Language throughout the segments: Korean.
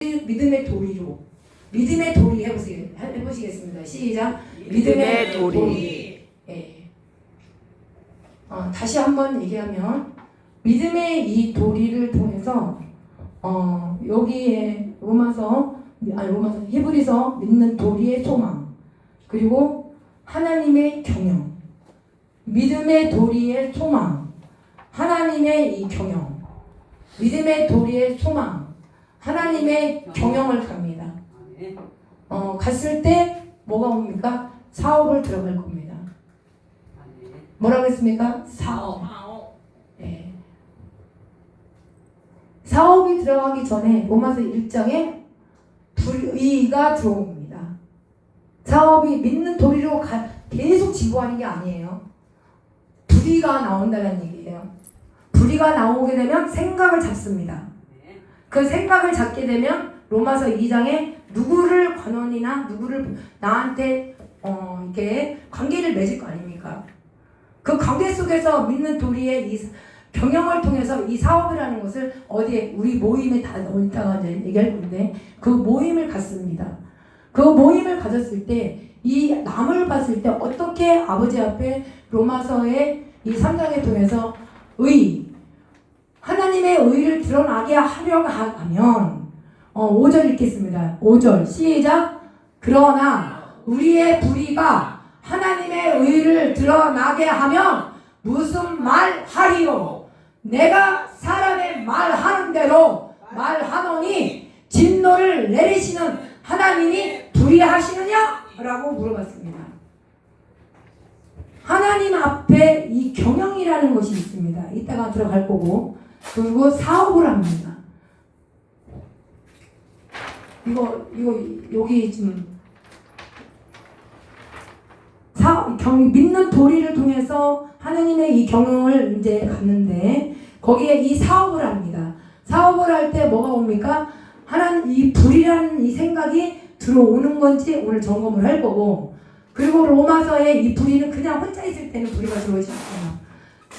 믿음의 도리로. 믿음의 도리 해보시겠습니다. 시작. 믿음의 도리. 예. 다시 한번 얘기하면 믿음의 이 도리를 통해서 여기에 히브리서 믿는 도리의 소망, 그리고 하나님의 경영, 믿음의 도리의 소망, 하나님의 이 경영, 믿음의 도리의 소망, 하나님의 경영을 갑니다. 갔을 때 뭐가 옵니까? 사업을 들어갈 겁니다. 뭐라고 했습니까? 사업. 네. 사업이 들어가기 전에 로마서 1장에 불의가 들어옵니다. 사업이 믿는 도리로 계속 지구하는 게 아니에요. 불의가 나온다는 얘기예요. 불의가 나오게 되면 생각을 잡습니다. 그 생각을 잡게 되면 로마서 2장에 누구를 관원이나 누구를 나한테 이렇게 관계를 맺을 거 아닙니까? 그 관계 속에서 믿는 도리의 이 경영을 통해서 이 사업이라는 것을 어디에 우리 모임에 다 이따가 이제 얘기할 건데 그 모임을 갖습니다. 그 모임을 가졌을 때 이 남을 봤을 때 어떻게 아버지 앞에 로마서의 이 3장을 통해서 하나님의 의를 드러나게 하려고 하면 5절 읽겠습니다. 5절 시작. 그러나 우리의 불의가 하나님의 의를 드러나게 하면 무슨 말 하리요? 내가 사람의 말하는 대로 말하노니 진노를 내리시는 하나님이 불의하시느냐? 라고 물어봤습니다. 하나님 앞에 이 경영이라는 것이 있습니다. 이따가 들어갈 거고, 그리고 사업을 합니다. 이거 여기 지금 믿는 도리를 통해서 하나님의 이 경영을 이제 갔는데 거기에 이 사업을 합니다. 사업을 할 때 뭐가 옵니까? 하나님 이 불이라는 이 생각이 들어오는 건지 오늘 점검을 할 거고, 그리고 로마서의 이 불의는 그냥 혼자 있을 때는 불의가 들어오지 않아요.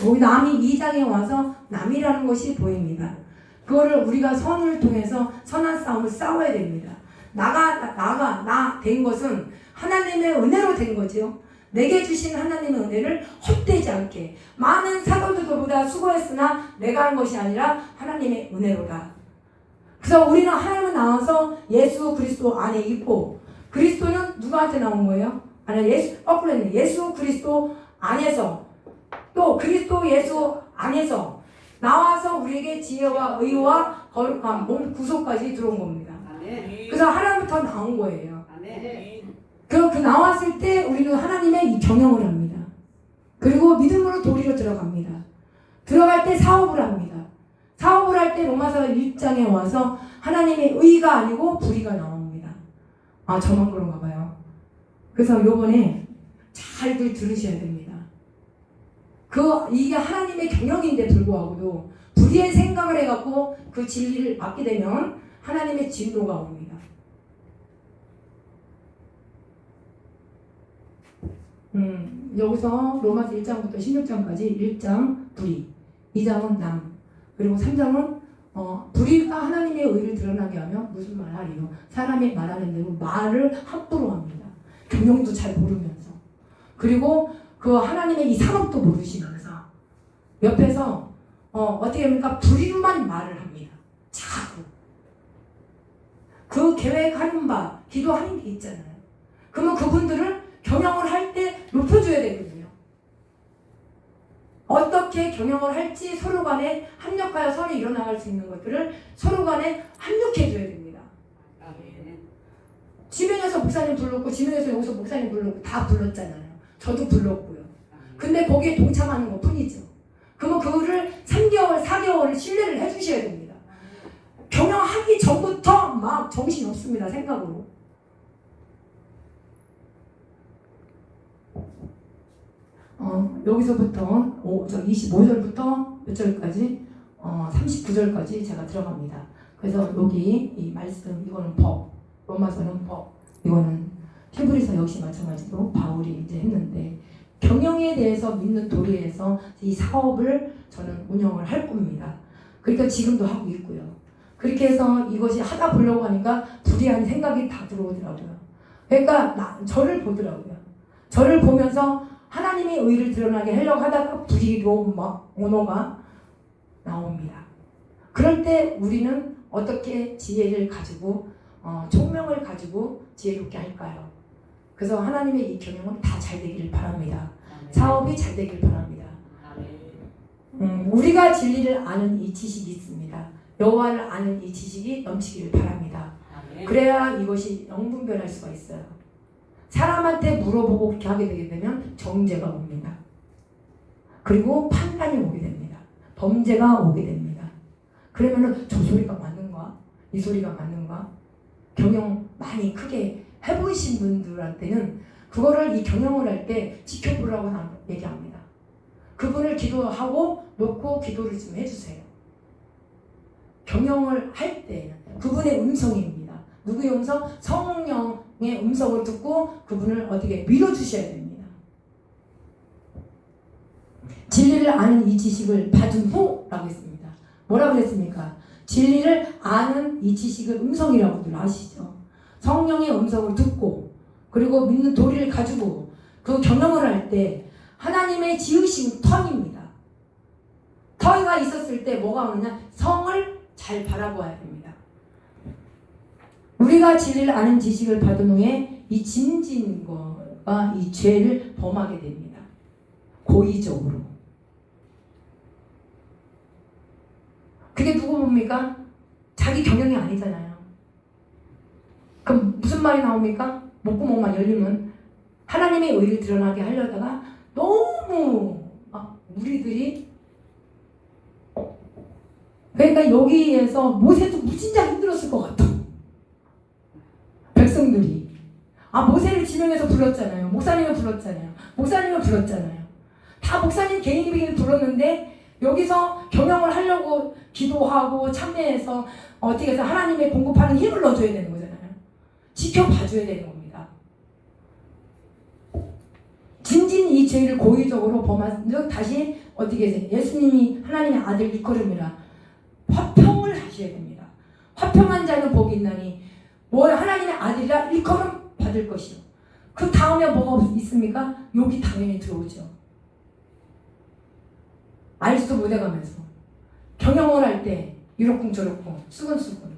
여기 남이 2장에 와서 남이라는 것이 보입니다. 그거를 우리가 선을 통해서 선한 싸움을 싸워야 됩니다. 나 된 것은 하나님의 은혜로 된 거죠. 내게 주신 하나님의 은혜를 헛되지 않게 많은 사도들보다 수고했으나 내가 한 것이 아니라 하나님의 은혜로다. 그래서 우리는 하나님은 나와서 예수 그리스도 안에 있고, 그리스도는 누구한테 나온 거예요? 예수 그리스도 안에서, 또 그리스도 예수 안에서 나와서 우리에게 지혜와 의와 거룩함, 몸 구속까지 들어온 겁니다. 그래서 하나님부터 나온 거예요. 그 나왔을 때 우리는 하나님의 이 경영을 합니다. 그리고 믿음으로 도리로 들어갑니다. 들어갈 때 사업을 합니다. 사업을 할 때 로마서 1장에 와서 하나님의 의가 아니고 불의가 나옵니다. 저만 그런가 봐요. 그래서 요번에 잘 들으셔야 됩니다. 이게 하나님의 경영인데 불구하고도 불의의 생각을 해갖고 그 진리를 받게 되면 하나님의 진노가 옵니다. 여기서 로마서 1장부터 16장까지 1장 불의, 2장은 남, 그리고 3장은 불의가 하나님의 의를 드러나게 하면 무슨 말 하리요? 사람이 말하는 대로 말을 함부로 합니다. 경영도 잘 모르면서, 그리고 그 하나님의 이 산업도 모르시면서 옆에서 어떻게 합니까? 불의만 말을 합니다. 자꾸 그 계획하는 바 기도하는 게 있잖아요. 그러면 그분들을 경영을 할 때 높여줘야 되거든요. 어떻게 경영을 할지 서로 간에 합력하여 선이 일어나갈 수 있는 것들을 서로 간에 합력해줘야 됩니다. 지명에서 목사님 불렀고, 지명에서 여기서 목사님 불렀고, 다 불렀잖아요. 저도 불렀고요. 근데 거기에 동참하는 것 뿐이죠. 그러면 그거를 3개월, 4개월을 신뢰를 해주셔야 됩니다. 경영하기 전부터 막 정신이 없습니다. 생각으로. 여기서부터 25절부터 몇 절까지 39절까지 제가 들어갑니다. 그래서 여기 이 말씀, 이거는 법, 로마서는 법, 이거는 히브리서 역시 마찬가지로 바울이 이제 했는데, 경영에 대해서 믿는 도리에서 이 사업을 저는 운영을 할 겁니다. 그러니까 지금도 하고 있고요. 그렇게 해서 이것이 하다 보려고 하니까 불이한 생각이 다 들어오더라고요. 그러니까 저를 보더라고요. 저를 보면서 하나님의 의를 드러나게 하려고 하다가 불의로 막 언어가 나옵니다. 그럴 때 우리는 어떻게 지혜를 가지고 총명을 가지고 지혜롭게 할까요? 그래서 하나님의 이 경영은 다 잘 되기를 바랍니다. 사업이 잘 되기를 바랍니다. 우리가 진리를 아는 이 지식이 있습니다. 여호와를 아는 이 지식이 넘치기를 바랍니다. 그래야 이것이 영분별할 수가 있어요. 사람한테 물어보고 그렇게 하게 되게 되면 정죄가 옵니다. 그리고 판단이 오게 됩니다. 범죄가 오게 됩니다. 그러면은 저 소리가 맞는가? 이 소리가 맞는가? 경영 많이 크게 해보신 분들한테는 그거를 이 경영을 할 때 지켜보라고 얘기합니다. 그분을 기도하고 놓고 기도를 좀 해주세요. 경영을 할 때 그분의 음성입니다. 누구의 음성? 성령의 음성을 듣고 그분을 어떻게 밀어주셔야 됩니다. 진리를 아는 이 지식을 받은 후라고 했습니다. 뭐라고 했습니까? 진리를 아는 이 지식을 음성이라고들 아시죠? 성령의 음성을 듣고 그리고 믿는 도리를 가지고 그 경영을 할 때 하나님의 지으신 터입니다. 터가 있었을 때 뭐가 오느냐? 성을 잘 바라보아야 됩니다. 우리가 진리를 아는 지식을 받은 후에 이 짐진과 이 죄를 범하게 됩니다. 고의적으로. 그게 누구 봅니까? 자기 경영이 아니잖아요. 그럼 무슨 말이 나옵니까? 목구멍만 열리면 하나님의 의를 드러나게 하려다가 너무 우리들이 그러니까 여기에서 모세도 무진장 힘들었을 것 같아. 백성들이 모세를 지명해서 불렀잖아요. 목사님을 불렀잖아요. 목사님을 불렀잖아요. 다 목사님 개인이 불렀는데 여기서 경영을 하려고 기도하고 참여해서 어떻게 해서 하나님의 공급하는 힘을 넣어줘야 되는 거잖아요. 지켜봐줘야 되는 겁니다. 진진 이 죄를 고의적으로 범한 즉 다시 어떻게 해서 예수님이 하나님의 아들 일컬음이라 화평을 하셔야 됩니다. 화평한 자는 복이 있나니 하나님의 아들이라 일컬음 받을 것이요. 그 다음에 뭐가 있습니까? 욕이 당연히 들어오죠. 알지도 못해가면서 경영을 할 때 이러쿵저러쿵 수근수근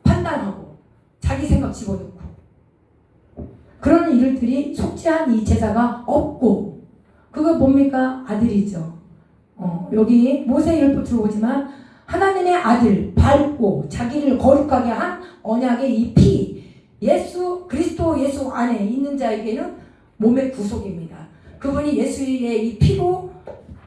판단하고 자기 생각 집어넣고 그런 일들이 속죄한 이 제사가 없고 그거 뭡니까? 아들이죠. 여기 모세율법 들어오지만 하나님의 아들 밟고 자기를 거룩하게 한 언약의 이 피 예수 그리스도 예수 안에 있는 자에게는 몸의 구속입니다. 그분이 예수의 이 피로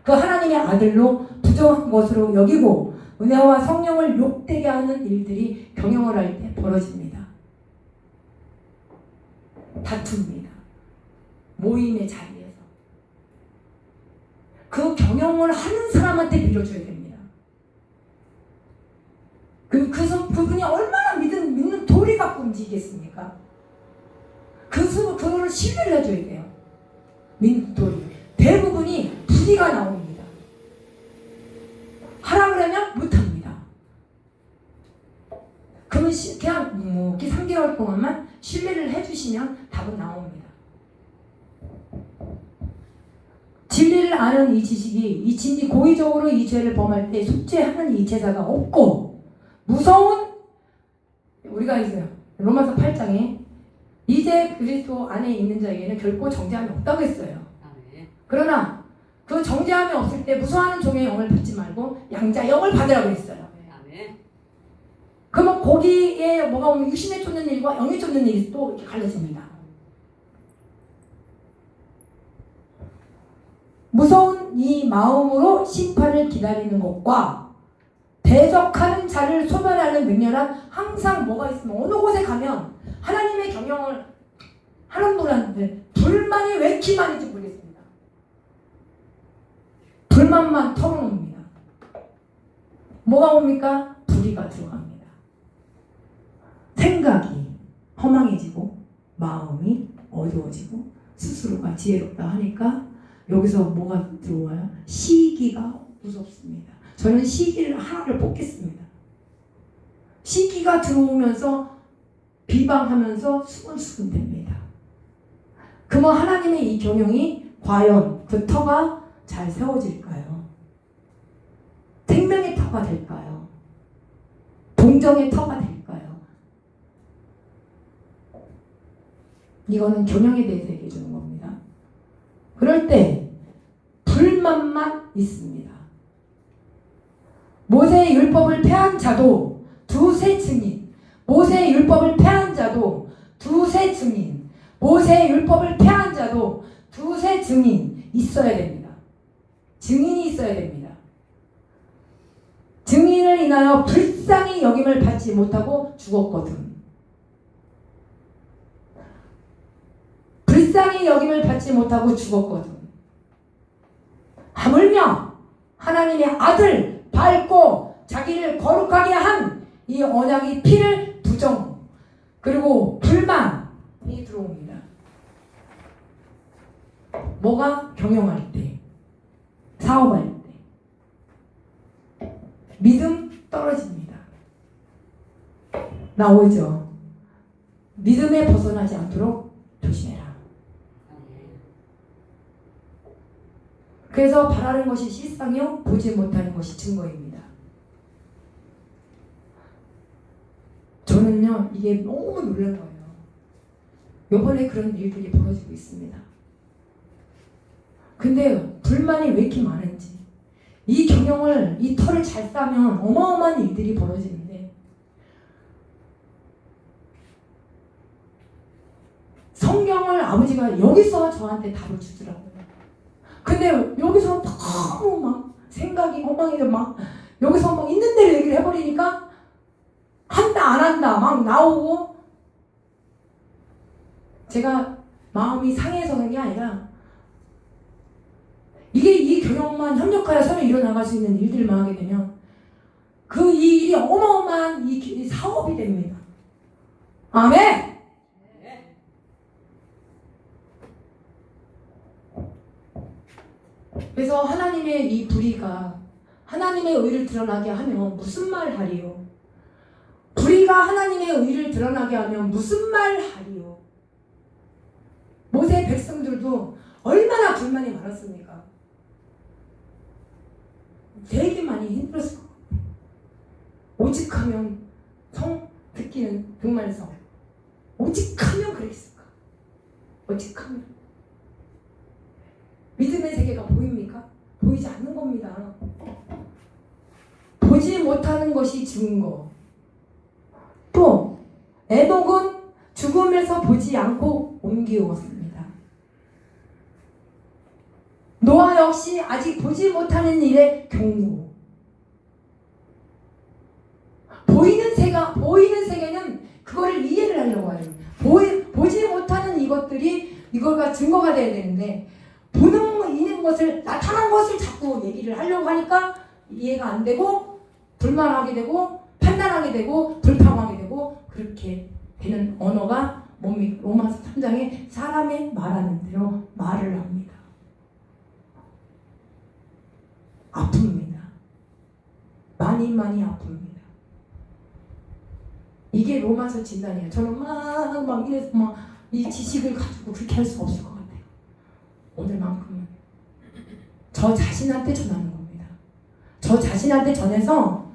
그 하나님의 아들로 부정한 것으로 여기고 은혜와 성령을 욕되게 하는 일들이 경영을 할 때 벌어집니다. 다툽니다. 모임의 자리에서 그 경영을 하는 사람한테 밀어줘야 됩니다. 그분이 얼마나 믿는 도리 갖고 움직이겠습니까? 그거를 신뢰를 해줘야 돼요. 믿는 도리. 대부분이 불의가 나옵니다. 하라 그러면 못합니다. 그러면 그냥 묵묵히 3개월 동안만 신뢰를 해주시면 답은 나옵니다. 진리를 아는 이 지식이 이 진리 고의적으로 이 죄를 범할 때 속죄하는 이 제사가 없고 무서운 우리가 있어요. 로마서 8장에 이제 그리스도 안에 있는 자에게는 결코 정죄함이 없다고 했어요. 그러나 그 정죄함이 없을 때 무서워하는 종의 영을 받지 말고 양자 영을 받으라고 했어요. 그러면 거기에 뭐가 오면 육신에 쫓는 일과 영에 쫓는 일이 또 이렇게 갈라집니다. 무서운 이 마음으로 심판을 기다리는 것과 대적하는 자를 소멸하는 능력은 항상 뭐가 있으면 어느 곳에 가면 하나님의 경영을 하는 분한테 불만이 왜 이렇게 많은지 모르겠습니다. 불만만 털어놓습니다. 뭐가 옵니까? 불의가 들어갑니다. 생각이 허망해지고 마음이 어두워지고 스스로가 지혜롭다 하니까 여기서 뭐가 들어와요? 시기가 무섭습니다. 저는 시기를 하나를 뽑겠습니다. 시기가 들어오면서 비방하면서 수근수근 됩니다. 그러면 하나님의 이 경영이 과연 그 터가 잘 세워질까요? 생명의 터가 될까요? 동정의 터가 될까요? 이거는 경영에 대해서 얘기해 주는 겁니다. 그럴 때 불만만 있습니다. 모세의 율법을 폐한 자도 두세 증인, 모세의 율법을 폐한 자도 두세 증인, 모세의 율법을 폐한 자도 두세 증인 있어야 됩니다. 증인이 있어야 됩니다. 증인을 인하여 불쌍히 여김을 받지 못하고 죽었거든. 불쌍히 여김을 받지 못하고 죽었거든. 하물며 하나님의 아들 밟고 자기를 거룩하게 한 이 언약의 피를 부정 그리고 불만이 들어옵니다. 뭐가? 경영할 때, 사업할 때 믿음 떨어집니다. 나오죠. 믿음에 벗어나지 않도록 조심해라. 그래서 바라는 것이 실상이요 보지 못하는 것이 증거입니다. 저는요 이게 너무 놀란 거예요. 요번에 그런 일들이 벌어지고 있습니다. 근데 불만이 왜 이렇게 많은지, 이 경영을, 이 터를 잘 싸면 어마어마한 일들이 벌어지는데 성경을 아버지가 여기서 저한테 답을 주더라고요. 근데 여기서 너무 막 생각이 엉망이죠. 막 여기서 막 있는 대로 얘기를 해버리니까 한다 안 한다 막 나오고, 제가 마음이 상해서 그런 게 아니라 이게 이 경영만 협력하여 서로 일어나갈 수 있는 일들만 하게 되면 그 이 일이 어마어마한 이 사업이 됩니다. 아멘. 그래서 하나님의 이 불의가 하나님의 의를 드러나게 하면 무슨 말 하리요? 불의가 하나님의 의를 드러나게 하면 무슨 말 하리요? 모세 백성들도 얼마나 불만이 많았습니까? 되게 많이 힘들었을 것 같아요. 오직하면 성 듣기는 등만성. 오직하면 그랬을까? 오직하면. 믿음의 세계가 보입니까? 보이지 않는 겁니다. 보지 못하는 것이 증거. 또 에녹은 죽음에서 보지 않고 옮기었습니다. 노아 역시 아직 보지 못하는 일의 경고. 보이는 세계는 그거를 이해를 하려고 하는, 보지 못하는 이거가 증거가 돼야 되는데, 있는 것을, 나타난 것을 자꾸 얘기를 하려고 하니까 이해가 안 되고 불만하게 되고 판단하게 되고 불평하게 되고, 그렇게 되는 언어가 뭡니까? 로마서 3장에 사람의 말하는 대로 말을 합니다. 아픕니다. 많이 아픕니다. 이게 로마서 진단이에요. 저는 막 이래서 막 이 지식을 가지고 그렇게 할 수 없을 것 같아요. 오늘만큼은 저 자신한테 전하는 겁니다. 저 자신한테 전해서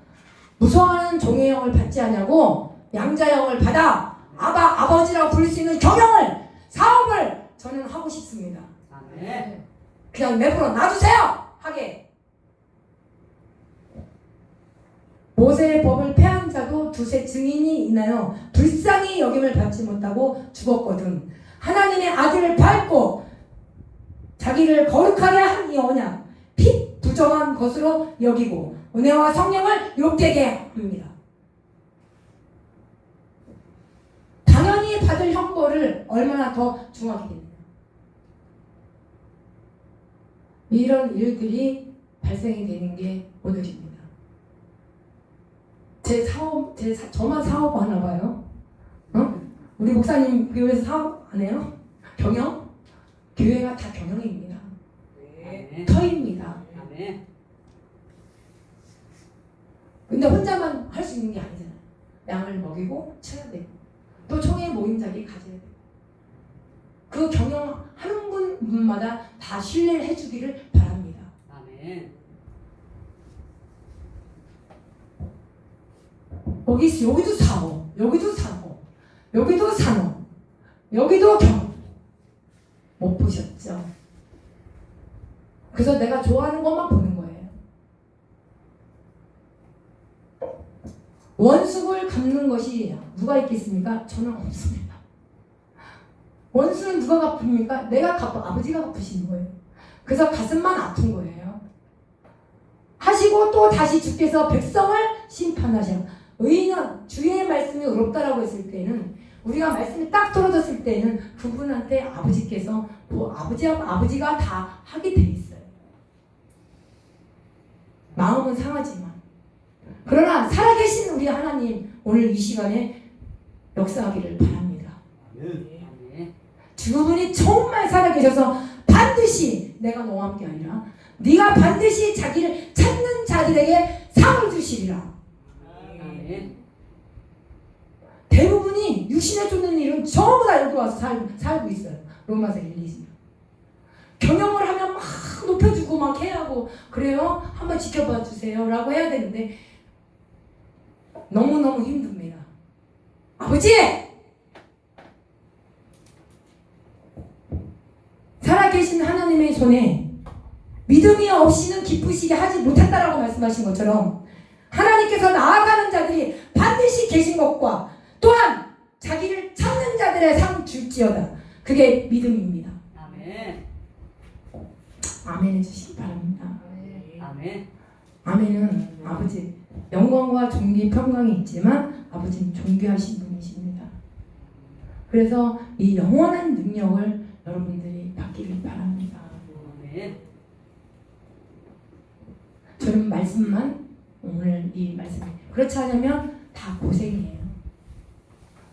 무서워하는 종의 영을 받지 않냐고 양자 영을 받아 아버지라고 부를 수 있는 경영을, 사업을 저는 하고 싶습니다. 네. 그냥 내버려 놔주세요 하게. 모세의 법을 폐한 자도 두세 증인이 인하여 불쌍히 여김을 받지 못하고 죽었거든. 하나님의 아들을 밟고 자기를 거룩하게 한 이 언약, 핏 부정한 것으로 여기고 은혜와 성령을 욕되게 합니다. 당연히 받을 형벌을 얼마나 더 중하게 됩니다. 이런 일들이 발생이 되는 게 오늘입니다. 저만 사업 하나 봐요. 우리 목사님 교회에서 사업 안 해요? 경영? 교회가 다 경영입니다. 네. 터입니다. 네. 근데 혼자만 할 수 있는 게 아니잖아요. 양을 먹이고 쳐야 되고 또 총회 모임자리 가져야 되고 그 경영하는 분마다 다 신뢰를 해주기를 바랍니다. 아멘. 여기도 사업, 여기도 사업, 여기도 산업, 여기도 경영. 못 보셨죠? 그래서 내가 좋아하는 것만 보는 거예요. 원숙을 갚는 것이 누가 있겠습니까? 저는 없습니다. 원수는 누가 갚습니까? 내가 갚아, 아버지가 갚으시는 거예요. 그래서 가슴만 아픈 거예요. 하시고 또 다시 주께서 백성을 심판하셔. 의인은 주의 말씀이 의롭다라고 했을 때는 우리가 말씀이 딱 떨어졌을 때는 그분한테 아버지께서 뭐 아버지가 다 하게 돼 있어요. 마음은 상하지만 그러나 살아계신 우리 하나님 오늘 이 시간에 역사하기를 바랍니다. 그분이 정말 살아계셔서 반드시 내가 너와 함께 아니라 네가 반드시 자기를 찾는 자들에게 상을 주시리라. 대부분이 육신에 쫓는 일은 전부 다 여기 와서 살고 있어요. 로마서 1, 2장. 경영을 하면 막 높여주고 막 해야 하고 그래요? 한번 지켜봐 주세요 라고 해야 되는데 너무너무 힘듭니다. 아버지! 살아계신 하나님의 손에 믿음이 없이는 기쁘시게 하지 못한다라고 말씀하신 것처럼 하나님께서 나아가는 자들이 반드시 계신 것과 또한 자기를 찾는 자들의 상 줄지어다. 그게 믿음입니다. 아멘. 아멘 해주시기 바랍니다. 아멘. 아멘은 아버지 영광과 존귀 평강이 있지만 아버지는 존귀하신 분이십니다. 그래서 이 영원한 능력을 여러분들이 받기를 바랍니다. 아멘. 저는 말씀만 오늘 이 말씀 그렇지 않으면 다 고생이에요.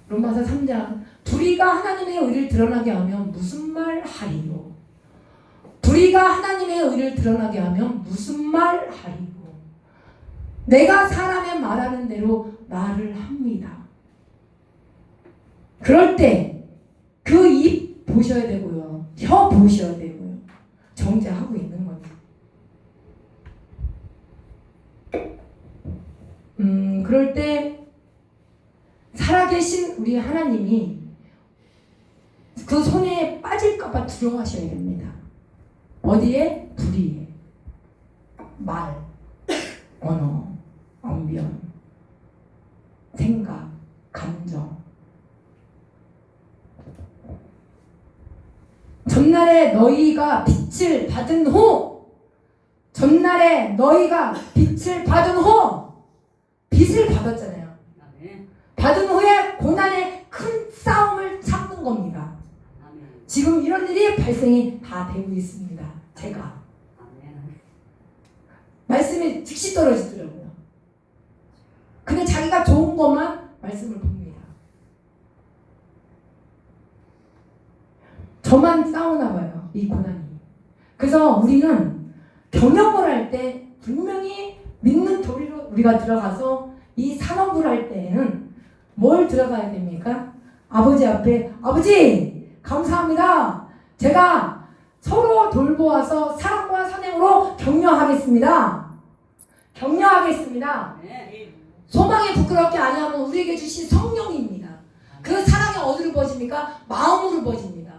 로마서 3장 불의가 하나님의 의를 드러나게 하면 무슨 말 하리요. 불의가 하나님의 의를 드러나게 하면 무슨 말 하리요. 내가 사람의 말하는 대로 말을 합니다. 그럴 때 그 입 보셔야 되고요. 혀 보셔야 되고요. 정죄하고 있는 거죠. 그럴 때 살아계신 우리 하나님이 그 손에 빠질까봐 두려워하셔야 됩니다. 어디에? 불의에. 말, 언어, 언변, 생각, 감정. 전날에 너희가 빛을 받은 후 빛을 받았잖아요. 받은 후에 고난의 큰 싸움을 참는 겁니다. 지금 이런 일이 발생이 다 되고 있습니다. 제가 말씀이 즉시 떨어지더라고요. 근데 자기가 좋은 것만 말씀을 봅니다. 저만 싸우나 봐요. 이 고난이. 그래서 우리는 경영을 할 때 분명히 믿는 도리로 우리가 들어가서 이 산업을 할 때에는 뭘 들어가야 됩니까? 아버지 앞에 아버지 감사합니다. 제가 서로 돌보아서 사랑과 선행으로 격려하겠습니다. 소망이 부끄럽게 아니하면 우리에게 주신 성령입니다. 그 사랑이 어디로 버집니까? 마음으로 버집니다.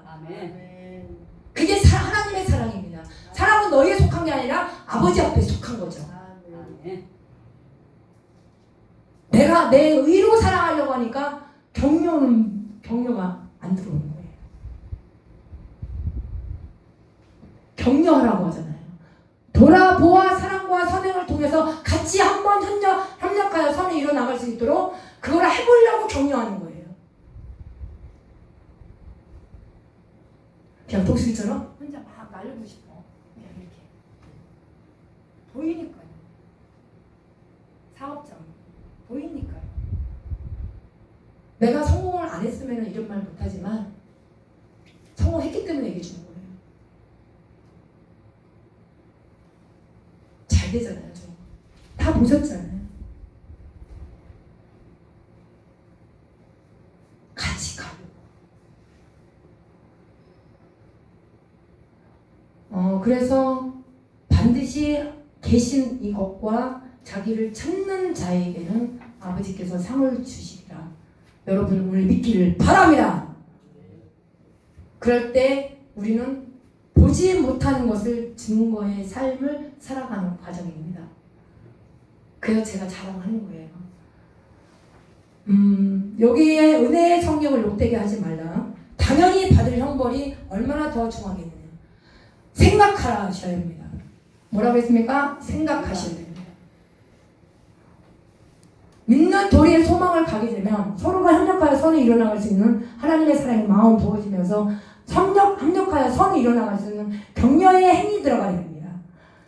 그게 하나님의 사랑입니다. 사랑은 너희에 속한 게 아니라 아버지 앞에 속한 거죠. 내가 내 의로 사랑하려고 하니까 격려가 안 들어오는 거예요. 격려하라고 하잖아요. 돌아보아 사랑과 선행을 통해서 같이 한번 협력하여 선을 이뤄나갈 수 있도록 그걸 해보려고 격려하는 거예요. 그냥 독수리처럼 혼자 막 날리고 싶어. 그냥 이렇게. 보이니까요. 사업장. 보이니까요. 내가 성공을 안 했으면 이런 말 못하지만 성공했기 때문에 얘기해 주는 거예요. 잘 되잖아요. 다 보셨잖아요. 그래서 반드시 계신 이것과 자기를 찾는 자에게는 아버지께서 상을 주시리라. 여러분 오늘 믿기를 바랍니다. 그럴 때 우리는 보지 못하는 것을 증거의 삶을 살아가는 과정입니다. 그래서 제가 자랑하는 거예요. 여기에 은혜의 성령을 욕되게 하지 말라. 당연히 받을 형벌이 얼마나 더 중하겠느냐. 생각하라 하셔야 됩니다. 뭐라고 했습니까? 생각하셔야 됩니다. 믿는 도리의 소망을 가게 되면 서로가 협력하여 선이 일어나갈 수 있는 하나님의 사랑이 마음 부어지면서 협력하여 선이 일어나갈 수 있는 격려의 행위 들어가야 됩니다.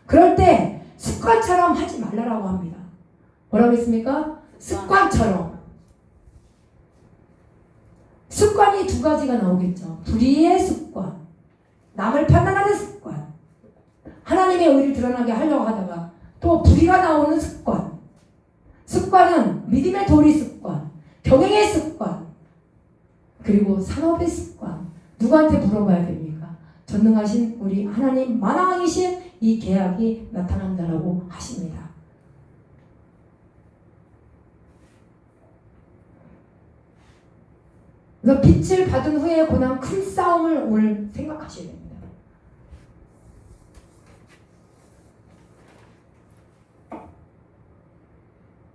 그럴 때 습관처럼 하지 말라라고 합니다. 뭐라고 했습니까? 습관처럼. 습관이 두 가지가 나오겠죠. 불의의 습관, 남을 판단하는 습관, 하나님의 의를 드러나게 하려고 하다가 또 불의가 나오는 습관. 습관은 믿음의 도리 습관, 경영의 습관, 그리고 산업의 습관. 누구한테 물어봐야 됩니까? 전능하신 우리 하나님 만왕이신 이 계약이 나타난다라고 하십니다. 그래서 빛을 받은 후에 고난 큰 싸움을 오늘 생각하셔야 됩니다.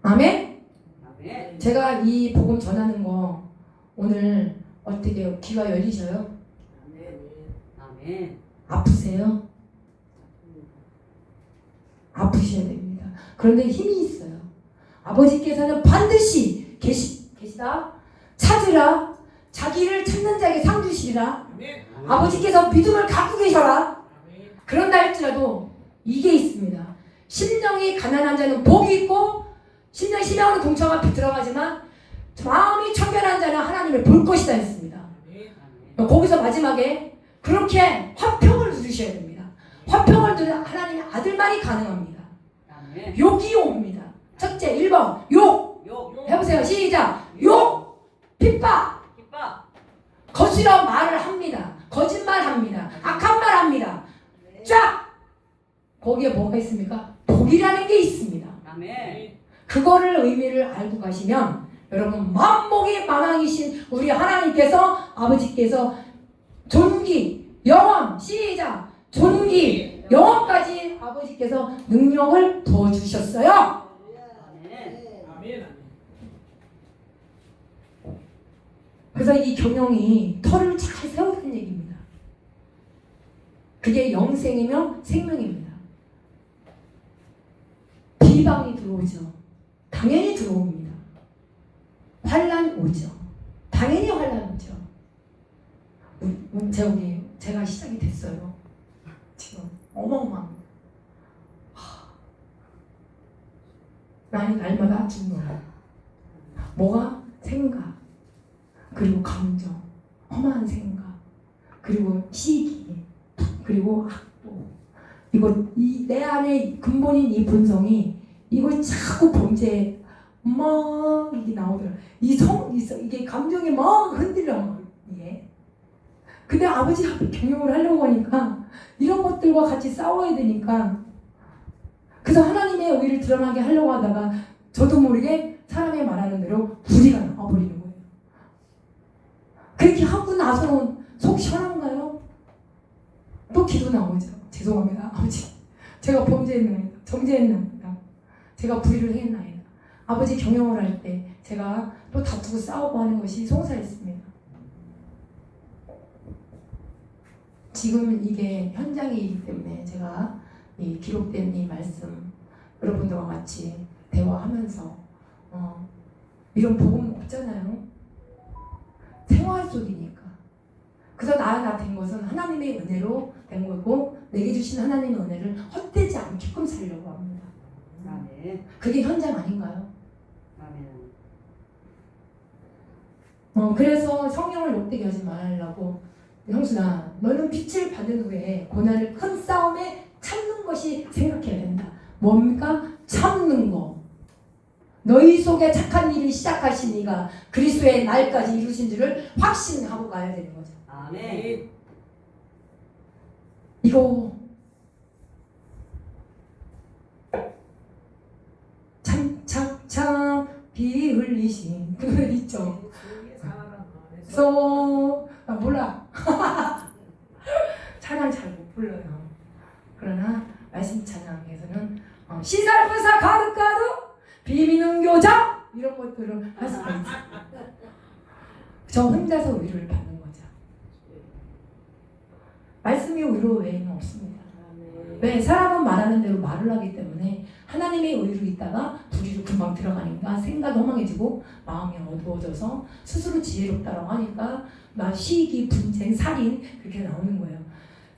아멘? 아멘. 제가 이 복음 전하는 거 오늘 어떻게 귀가 열리셔요? 아멘. 아프세요? 아프셔야 됩니다. 그런데 힘이 있어요. 아버지께서는 반드시 계시다. 찾으라. 자기를 찾는 자에게 상 주시리라. 아버지께서 믿음을 갖고 계셔라. 그런다 할지라도 이게 있습니다. 심령이 가난한 자는 복이 있고 심령이 희망으로 동청 앞에 들어가지만 마음이 청결한 자는 하나님을 볼 것이다 했습니다. 거기서 마지막에 그렇게 화평을 누리셔야 됩니다. 화평을 누리는 하나님의 아들만이 가능합니다. 아멘. 욕이 옵니다. 첫째 1번 욕. 해보세요. 시작. 욕. 핍박. 기뻐. 거칠어 말을 합니다. 거짓말합니다. 악한 말 합니다. 쫙. 거기에 뭐가 있습니까? 복이라는 게 있습니다. 아멘. 그거를 의미를 알고 가시면 여러분 만복의 만왕이신 우리 하나님께서 아버지께서 존귀 영원 시작 존귀 영원까지 아버지께서 능력을 부어주셨어요. 아멘. 그래서 이 경영이 털을 잘 세우는 얘기입니다. 그게 영생이며 생명입니다. 비방이 들어오죠. 당연히 들어옵니다. 환란 오죠. 당연히 환란 오죠. 제가 시작이 됐어요. 지금 어마어마합니다. 나는 날마다 죽는 거야. 뭐가? 생각, 그리고 감정, 험한 생각, 그리고 시기, 그리고 악도. 이거 내 안에 근본인 이 본성이 이거 자꾸 범죄 막 이게 나오더라고요. 이게 감정이 막 흔들려 이게. 근데 아버지 앞에 경영을 하려고 하니까 이런 것들과 같이 싸워야 되니까 그래서 하나님의 의를 드러나게 하려고 하다가 저도 모르게 사람이 말하는 대로 불의가 나와버리는 거예요. 그렇게 하고 나서는 속 시원한가요? 또 기도 나오죠. 죄송합니다 아버지, 제가 범죄했나이다, 정죄했나이다, 제가 불의를 했나이다. 아버지 경영을 할 때 제가 또 다투고 싸우고 하는 것이 송사했습니다. 지금 이게 현장이기 때문에 제가 이 기록된 이 말씀 여러분들과 같이 대화하면서 이런 복음 없잖아요. 생활 속이니까. 그래서 나 된 것은 하나님의 은혜로 된 거고 내게 주신 하나님의 은혜를 헛되지 않게끔 살려고 합니다. 아멘. 그게 현장 아닌가요? 아멘. 그래서 성령을 욕되게 하지 말라고. 형수나 너는 빛을 받은 후에 고난을 큰 싸움에 참는 것이 생각해야 된다. 뭡니까? 참는 거. 너희 속에 착한 일을 시작하신 이가 그리스도의 날까지 이루신 줄을 확신하고 가야 되는 거죠. 아멘. 이거 알듯이 그 노래 있죠. 주위에 살아라 말해서. 그래서 나 몰라. 찬양 잘 못 불러요. 그러나 말씀 찬양에서는 시살분사 가득가득 비비는 교자 이런 것들을 할 수가 있어요. 저 혼자서 위로를 받는 거죠. 말씀이 위로 외에는 없습니다. 왜? 사람은 말하는 대로 말을 하기 때문에 하나님의 의로 있다가 불의로 금방 들어가니까 생각이 허망해지고 마음이 어두워져서 스스로 지혜롭다라고 하니까 막 시기, 분쟁, 살인 그렇게 나오는 거예요.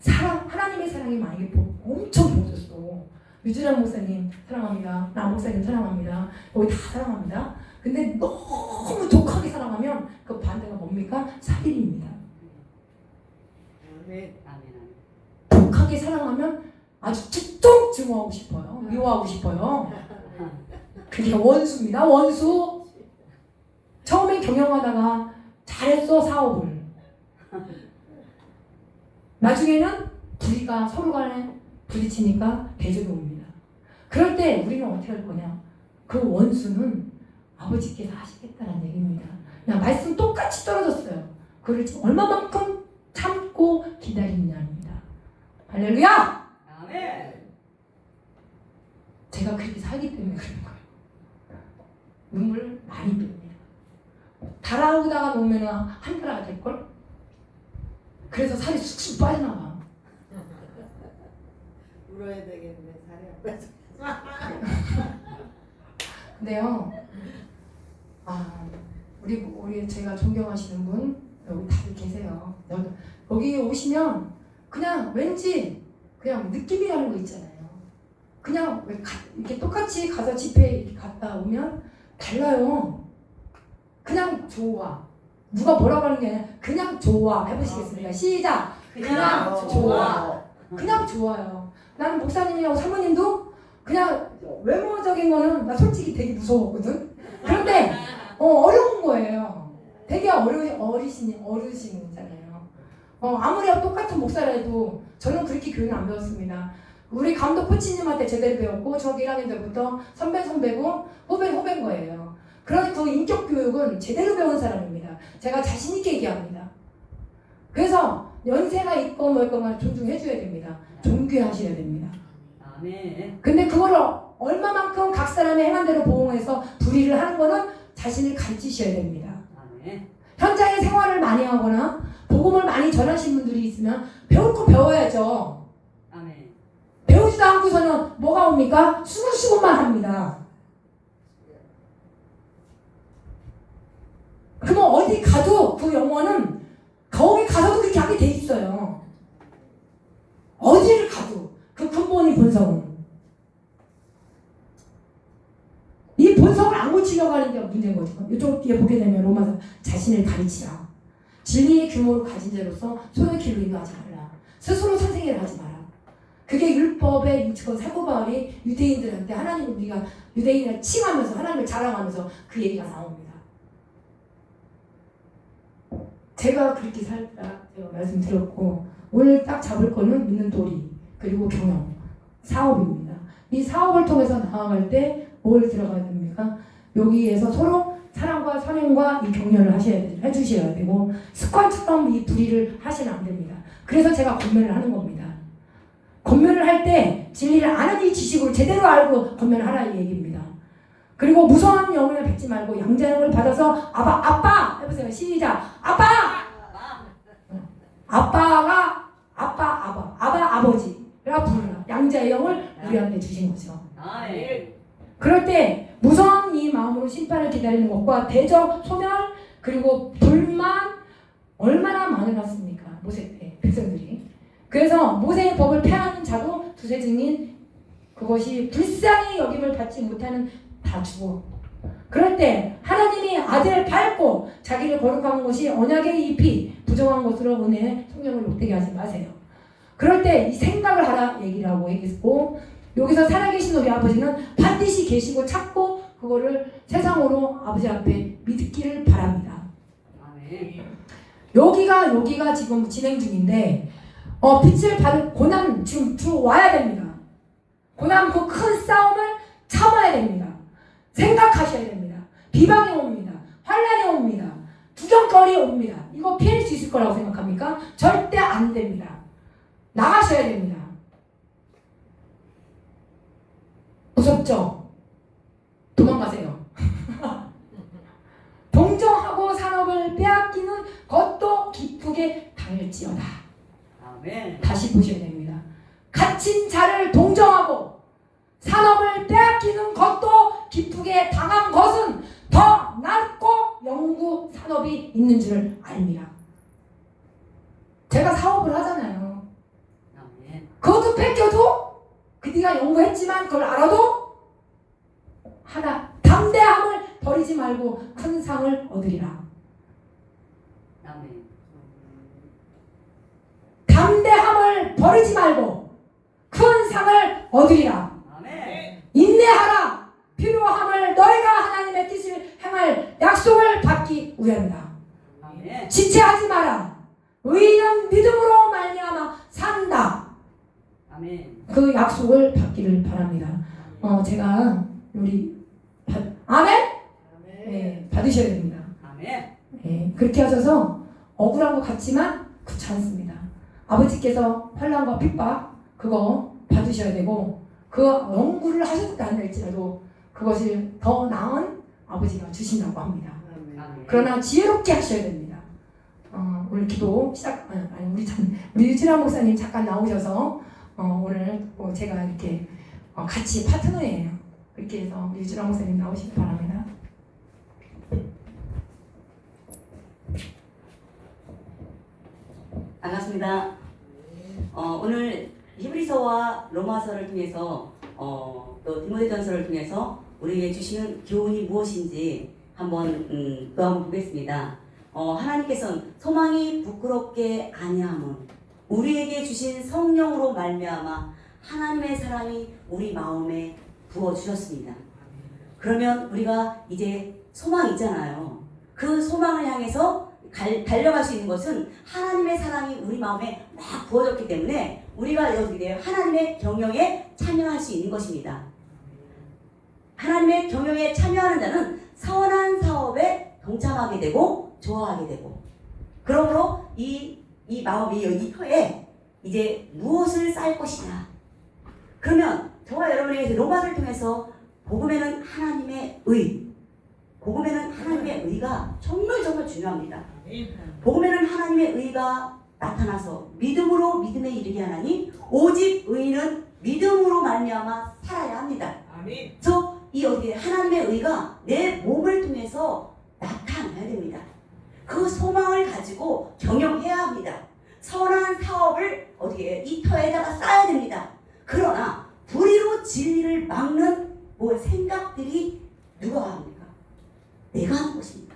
하나님의 사랑이 만약에 엄청 보여줬어. 유진환 목사님 사랑합니다. 나 목사님 사랑합니다. 여기 다 사랑합니다. 근데 너무 독하게 사랑하면 그 반대가 뭡니까? 살인입니다. 아멘. 아멘. 독하게 사랑하면 아주 툭툭 증오하고 싶어요. 미워하고 싶어요. 그게 원수입니다. 원수. 처음에 경영하다가 잘했어 사업을. 나중에는 불의가 서로 간에 부딪히니까 대적이 옵니다. 그럴 때 우리는 어떻게 할 거냐? 그 원수는 아버지께서 하시겠다는 얘기입니다. 그냥 말씀 똑같이 떨어졌어요. 그걸 얼마만큼 참고 기다리느냐입니다. 할렐루야! 아멘. 제가 그렇게 살기 때문에 그런 거예요. 눈물 많이 뺍니다. 달아오다가 놓으면 한 달아가 될걸? 그래서 살이 쑥쑥 빠져나가. 울어야 되겠네. 살이 아파서. 근데요, 우리 제가 존경하시는 분 여기 다들 계세요. 여기 오시면 그냥 왠지 그냥 느낌이라는 거 있잖아요. 그냥 이렇게 똑같이 가서 집회 이렇게 갔다 오면 달라요. 그냥 좋아. 누가 뭐라고 하는 게 아니라 그냥 좋아. 해보시겠습니까? 시작. 그냥 좋아. 그냥 좋아요. 나는 목사님이랑 사모님도 그냥 외모적인 거는 나 솔직히 되게 무서웠거든. 그런데 어려운 거예요. 되게 어르신이잖아요. 아무리 똑같은 목사라도 저는 그렇게 교육을 안 배웠습니다. 우리 감독 코치님한테 제대로 배웠고 저 1학년 때부터 선배고 후배인 거예요. 그런 그 인격 교육은 제대로 배운 사람입니다. 제가 자신 있게 얘기합니다. 그래서 연세가 있고 뭐 있건 존중해 줘야 됩니다. 존귀하셔야 됩니다. 아멘. 근데 그걸 얼마만큼 각 사람의 행한 대로 보응해서 불의를 하는 거는 자신을 가르치셔야 됩니다. 아멘. 현장에 생활을 많이 하거나 복음을 많이 전하신 분들이 있으면 배울 거 배워야죠. 아멘. 배우지도 않고서는 뭐가 옵니까? 수근수근만 합니다. 그러면 어디 가도 그 영혼은 거기 가서도 그렇게 하게 돼 있어요. 어디를 가도 그 근본이 본성은 이 본성을 안 고치려고 하는 게 문제인 거죠. 이쪽 뒤에 보게 되면 로마서 자신을 가르치라. 진리의 규모를 가진 자로서 소의 길로 인도하지 말라. 스스로 선생님을 하지 마라. 그게 율법의 사도 바울이 유대인들한테 하나님 우리가 유대인을 칭하면서 하나님을 자랑하면서 그 얘기가 나옵니다. 제가 그렇게 살다 제가 말씀드렸고 오늘 딱 잡을 거는 믿는 도리 그리고 경영 사업입니다. 이 사업을 통해서 나아갈 때 뭘 들어가야 됩니까? 여기에서 서로 사랑과 선행과 이 격려를 해주셔야 되고 습관처럼 이 불의를 하시면 안 됩니다. 그래서 제가 권면을 하는 겁니다. 권면을 할 때 진리를 아는 이 지식으로 제대로 알고 권면을 하라 이 얘기입니다. 그리고 무서운 영을 받지 말고 양자형을 받아서 아빠 해보세요. 시작. 아빠 아버지라 부르라. 양자의 영을 우리한테 주신 거죠. 아멘. 그럴 때 무서운 이 마음으로 심판을 기다리는 것과 대적, 소멸, 그리고 불만 얼마나 많았습니까? 모세 때 백성들이. 그래서 모세의 법을 폐하는 자도 두세 증인 그것이 불쌍히 여김을 받지 못하는 다 죽어. 그럴 때 하나님이 아들을 밟고 자기를 거룩한 것이 언약의 잎이 부정한 것으로 은혜의 성령을 못되게 하지 마세요. 그럴 때 이 생각을 하라 얘기를 하고 얘기했고 여기서 살아계신 우리 아버지는 반드시 계시고 찾고 그거를 세상으로 아버지 앞에 믿기를 바랍니다. 아멘. 여기가 지금 진행 중인데 빛을 받을 고난 지금 들어와야 됩니다. 고난 그 큰 싸움을 참아야 됩니다. 생각하셔야 됩니다. 비방이 옵니다. 환란이 옵니다. 두정거리 옵니다. 이거 피할 수 있을 거라고 생각합니까? 절대 안 됩니다. 나가셔야 됩니다. 무섭죠? 도망가세요. 동정하고 산업을 빼앗기는 것도 기쁘게 당할지어다. 아멘. 다시 보셔야 됩니다. 갇힌 자를 동정하고 산업을 빼앗기는 것도 기쁘게 당한 것은 더 낫고 영구 산업이 있는 줄 압니다. 제가 사업을 하잖아요. 아멘. 그것도 뺏겨도 그 네가 연구했지만 그걸 알아도 하나 담대함을 버리지 말고 큰 상을 얻으리라. 아멘. 담대함을 버리지 말고 큰 상을 얻으리라. 아멘. 인내하라. 필요함을 너희가 하나님의 뜻을 행할 약속을 받기 위함이다. 아멘. 지체하지 마라. 의인은 믿음으로 말미암아 산다. 아멘. 그 약속을 받기를 바랍니다. 제가 우리 아멘? 네, 받으셔야 됩니다. 아멘. 네, 그렇게 하셔서 억울한 것 같지만 그렇지 않습니다. 아버지께서 환난과 핍박 그거 받으셔야 되고 그 연구를 하셔도 안 될지라도 그것을 더 나은 아버지가 주신다고 합니다. 아멘. 그러나 지혜롭게 하셔야 됩니다. 오늘 기도 시작 우리 유진아 목사님 잠깐 나오셔서 오늘 제가 이렇게 같이 파트너예요. 그렇게 해서 우리 유진아 목사님 나오시기 바랍니다. 반갑습니다. 오늘 히브리서와 로마서를 통해서 또 디모데전서를 통해서 우리에게 주시는 교훈이 무엇인지 한번 또 한번 보겠습니다. 하나님께서는 소망이 부끄럽게 아니함은 우리에게 주신 성령으로 말미암아 하나님의 사랑이 우리 마음에 부어 주셨습니다. 그러면 우리가 이제 소망이 있잖아요. 그 소망을 향해서 달려갈 수 있는 것은 하나님의 사랑이 우리 마음에 막 부어졌기 때문에 우리가 여기 하나님의 경영에 참여할 수 있는 것입니다. 하나님의 경영에 참여하는 자는 선한 사업에 동참하게 되고 좋아하게 되고 그러므로 이 마음이 이 혀에 이제 무엇을 쌓일 것이냐. 그러면 저와 여러분에게 로마를 통해서 복음에는 하나님의 의, 복음에는 하나님의 의가 정말 중요합니다. 복음에는 하나님의 의가 나타나서 믿음으로 믿음에 이르게 하나니 오직 의인은 믿음으로 말미암아 살아야 합니다. 그래서 이 하나님의 의가 내 몸을 통해서 나타나야 됩니다. 그 소망을 가지고 경영해야 합니다. 선한 사업을 이 터에다가 쌓아야 됩니다. 그러나 불의로 진리를 막는 생각들이 누가 합니까? 내가 하는 것입니다.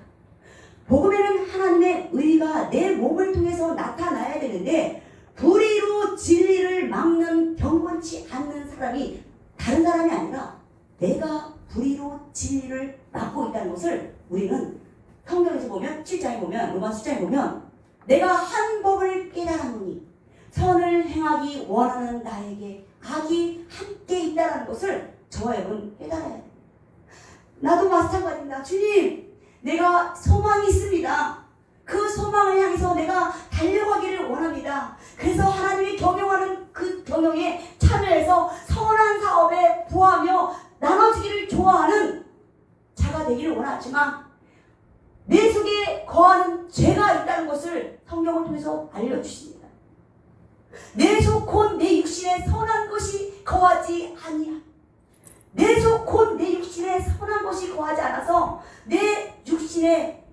복음에는 하나님의 의가 내 몸을 통해서 나타나야 되는데 불의로 진리를 막는 경건치 않는 사람이 다른 사람이 아니라 내가 불의로 진리를 막고 있다는 것을 우리는 성경에서 보면 7장에 보면 로마서 7장에 보면 내가 한 법을 깨달았노니 선을 행하기 원하는 나에게 악이 함께 있다는 것을 저와 여러분 깨달아야 돼요. 나도 마찬가지입니다. 주님, 내가 소망이 있습니다. 그 소망을 향해서 내가 달려가기를 원합니다. 그래서 하나님이 경영하는 그 경영에 참여해서 선한 사업에 부하며 나눠주기를 좋아하는 자가 되기를 원하지만 내 속에 거하는 죄가 있다는 것을 성경을 통해서 알려주십니다. 내 속 곧 내 육신에 선한 것이 거하지 아니하. 내 속 곧 내 육신에 선한 것이 거하지 않아서 내 육신에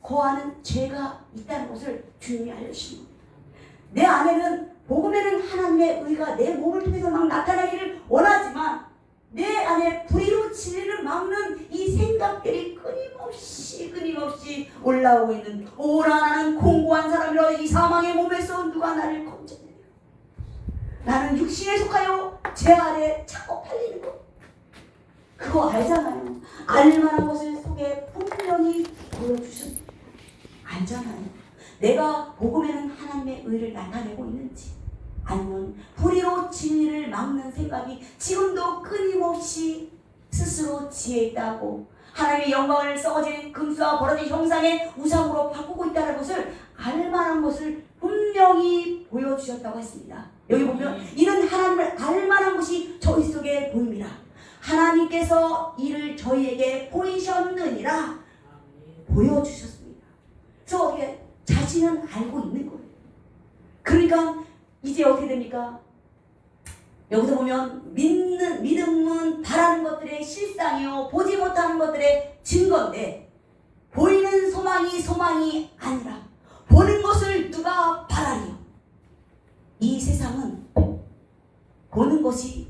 거하는 죄가 있다는 것을 주님이 알려주십니다. 내 안에는 복음에는 하나님의 의가 내 몸을 통해서 막 나타나기를 원하지만 내 안에 불의로 진리를 막는 이 생각들이 끊임없이 올라오고 있는 오라 나는 공고한 사람이라 이 사망의 몸에서 누가 나를 건져내려. 나는 육신에 속하여 죄 아래 자꾸 팔리는 것. 그거 알잖아요. 알만한 것을 속에 분명히 보여주셨습니다. 알잖아요. 내가 복음에는 하나님의 의를 나타내고 있는지 아니면 불의로 진리를 막는 생각이 지금도 끊임없이 스스로 지혜 있다고 하나님의 영광을 썩어진 금수와 버러진 형상의 우상으로 바꾸고 있다는 것을 알만한 것을 분명히 보여주셨다고 했습니다. 여기 보면 이는 하나님을 알만한 것이 저희 속에 보입니다. 하나님께서 이를 저희에게 보이셨느니라 보여주셨습니다. 그래서 어떻게 자신은 알고 있는 거예요. 그러니까 이제 어떻게 됩니까? 여기서 보면 믿음은 바라는 것들의 실상이요 보지 못하는 것들의 증거인데 보이는 소망이 아니라 보는 것을 누가 바라리요? 이 세상은 보는 것이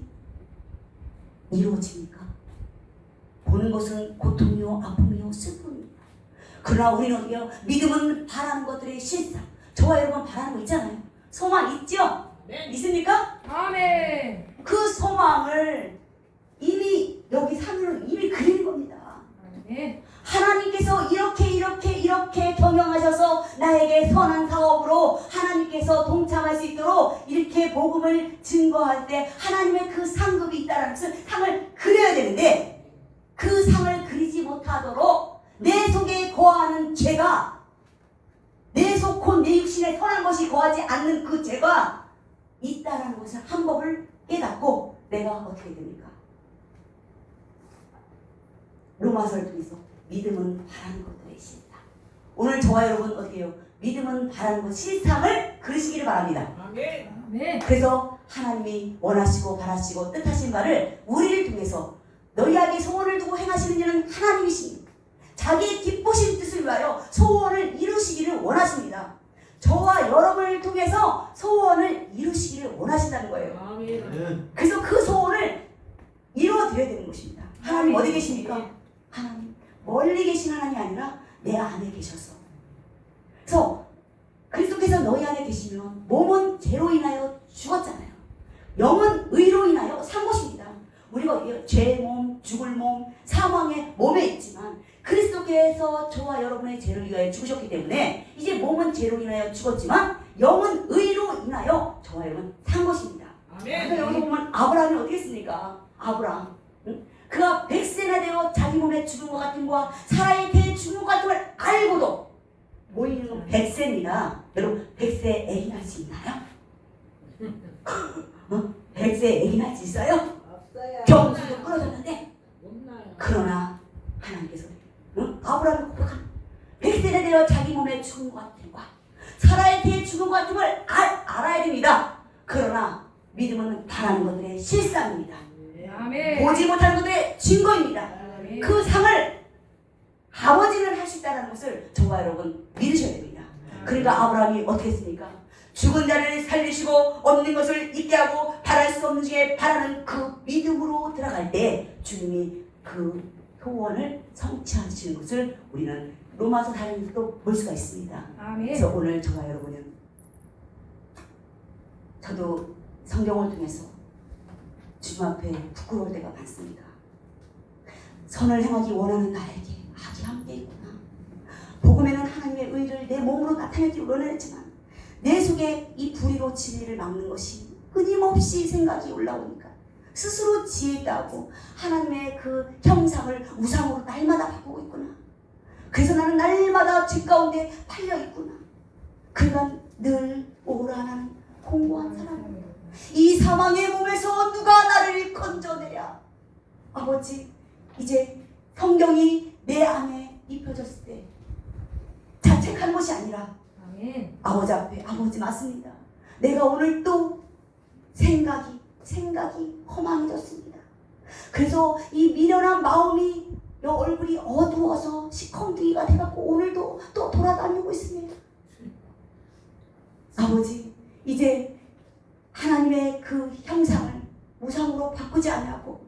이루어집니까? 보는 것은 고통이요 아픔이요 슬픔입니다. 그러나 우리는 어디요? 믿음은 바라는 것들의 실상. 저와 여러분 바라는 거 있잖아요. 소망 있죠? 네. 있습니까? 아멘. 그 소망을 이미 여기 산으로 이미 그린 겁니다. 아멘. 하나님께서 이렇게 경영하셔서 나에게 선한 사업으로 하나님께서 동참할 수 있도록 이렇게 복음을 증거할 때 하나님의 그 상급이 있다는 것을 상을 그려야 되는데 그 상을 그리지 못하도록 내 속에 거하는 죄가 내 속 곧 내 육신에 선한 것이 거하지 않는 그 죄가 있다는 것을 한 법을 깨닫고 내가 어떻게 됩니까? 로마서를 통해서 믿음은 바라는 것들의 실상. 오늘 저와 여러분 어떻게 해요? 믿음은 바라는 것 실상을 그리시기를 바랍니다. 아멘. 아멘. 그래서 하나님이 원하시고 바라시고 뜻하신 바를 우리를 통해서 너희에게 소원을 두고 행하시는 이는 하나님이십니다. 자기의 기쁘신 뜻을 위하여 소원을 이루시기를 원하십니다. 저와 여러분을 통해서 소원을 이루시기를 원하신다는 거예요. 아멘. 그래서 그 소원을 이루어드려야 되는 것입니다. 하나님 어디 계십니까? 하나님 멀리 계신 하나님이 아니라 내 안에 계셔서. 그래서 그리스도께서 너희 안에 계시면 몸은 죄로 인하여 죽었잖아요. 영은 의로 인하여 산 것입니다. 우리가 죄의 몸, 죽을 몸, 사망의 몸에 있지만 그리스도께서 저와 여러분의 죄를 위하여 죽으셨기 때문에 이제 몸은 죄로 인하여 죽었지만 영은 의로 인하여 저와 여러분 산 것입니다. 아멘. 그래서 여기 보면 아브라함이 어떻게 했습니까? 아브라함. 응? 그가 100세나 되어 자기 몸에 죽은 것 같은 거와 사라의 태에 죽은 것 같은 걸 알고도 모이는 건 100세입니다. 여러분 100세 애기 낳을 수 있나요? 100세 애기 낳을 수 있어요? 없어요. 경수도 끊어졌는데 못 나요. 그러나 하나님께서 아브라함을 고백한 100세나 되어 자기 몸에 죽은 것 같은 것 사라의 태에 죽은 것 같은 걸 알아야 됩니다. 그러나 믿음은 바라는 것들의 실상입니다. 아멘. 보지 못하는 것들의 증거입니다. 아멘. 그 상을 아버지는 할 수 있다는 것을 저와 여러분 믿으셔야 됩니다. 그러니까 아브라함이 어떻게 했습니까? 죽은 자를 살리시고 없는 것을 있게 하고 바랄 수 없는 중에 바라는 그 믿음으로 들어갈 때 주님이 그 소원을 성취하시는 것을 우리는 로마서 다니면서도 볼 수가 있습니다. 아멘. 그래서 오늘 저와 여러분은 저도 성경을 통해서 주님 앞에 부끄러울 때가 많습니다. 선을 행하기 원하는 나에게 악이 함께 있구나. 복음에는 하나님의 의를 내 몸으로 나타내기 원했지만 내 속에 이 불의로 진리를 막는 것이 끊임없이 생각이 올라오니까 스스로 지혜 있다고 하나님의 그 형상을 우상으로 날마다 바꾸고 있구나. 그래서 나는 날마다 죄 가운데 팔려 있구나. 그러니까 늘 오라는 공고한 사람입니다. 이 사망의 몸에서 누가 나를 건져내랴. 아버지, 이제 성경이 내 안에 입혀졌을 때 자책한 것이 아니라 아멘. 아버지 앞에 아버지 맞습니다. 내가 오늘 또 생각이 허망해졌습니다. 그래서 이 미련한 마음이 여 얼굴이 어두워서 시커멓기가 돼갖고 오늘도 또 돌아다니고 있습니다. 아버지, 이제 하나님의 그 형상을 우상으로 바꾸지 않냐고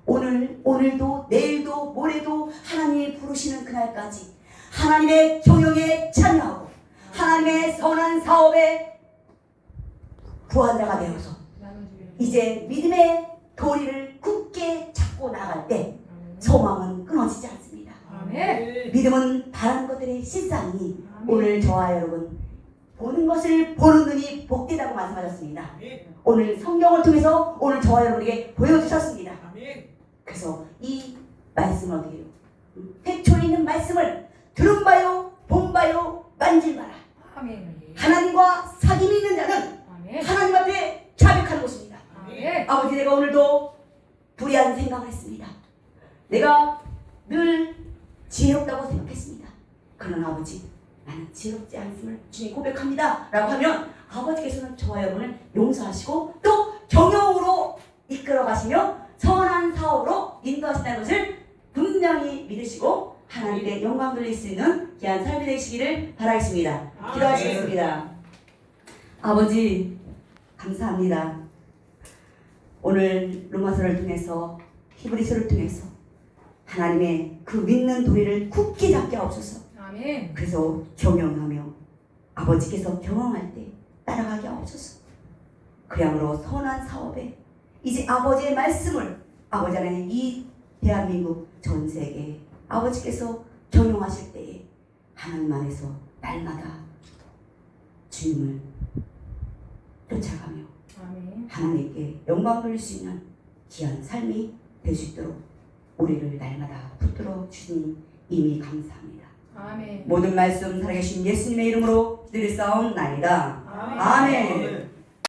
오늘도 내일도 모레도 하나님이 부르시는 그날까지 하나님의 경영에 참여하고 하나님의 선한 사업에 부한자가 되어서 이제 믿음의 도리를 굳게 잡고 나갈 때 소망은 끊어지지 않습니다. 아멘. 믿음은 바라는 것들의 실상이니 아멘. 오늘 저와 여러분 보는 것을 보는 눈이 복되다고 말씀하셨습니다. 아멘. 오늘 성경을 통해서 오늘 저와 여러분에게 보여주셨습니다. 아멘. 그래서 이 말씀을 어떻게 해요? 태초에 있는 말씀을 들은 바요, 본 바요, 만질 마라. 아멘. 하나님과 사귐이 있는 자는 아멘. 하나님 앞에 자백하는 것입니다. 아멘. 아버지, 내가 오늘도 불의한 생각을 했습니다. 내가 늘 지혜롭다고 생각했습니다. 그러나 아버지, 나는 지혜롭지 않음을 주님 고백합니다 라고 하면 아버지께서는 저와 여러분을 용서하시고 또 경영으로 이끌어 가시며 선한 사업으로 인도하신다는 것을 분명히 믿으시고 하나님께 영광 돌릴 수 있는 귀한 삶이 되시기를 바라겠습니다. 기도하시겠습니다. 아버지, 감사합니다. 오늘 로마서를 통해서 히브리서를 통해서 하나님의 그 믿는 도리를 굳게 잡게 하옵소서. 아멘. 그래서 경영하며 아버지께서 경영할 때 따라가게 하옵소서. 그야말로 선한 사업에 이제 아버지의 말씀을 아버지 하나님 이 대한민국 전 세계에 아버지께서 경영하실 때에 하나님 안에서 날마다 주님을 쫓아가며 아멘. 하나님께 영광 돌릴 수 있는 귀한 삶이 될 수 있도록 우리를 날마다 붙들어 주시니 이미 감사합니다. 아멘. 모든 말씀 살아계신 예수님의 이름으로 기도를 싸움나이다. 아멘. 아멘.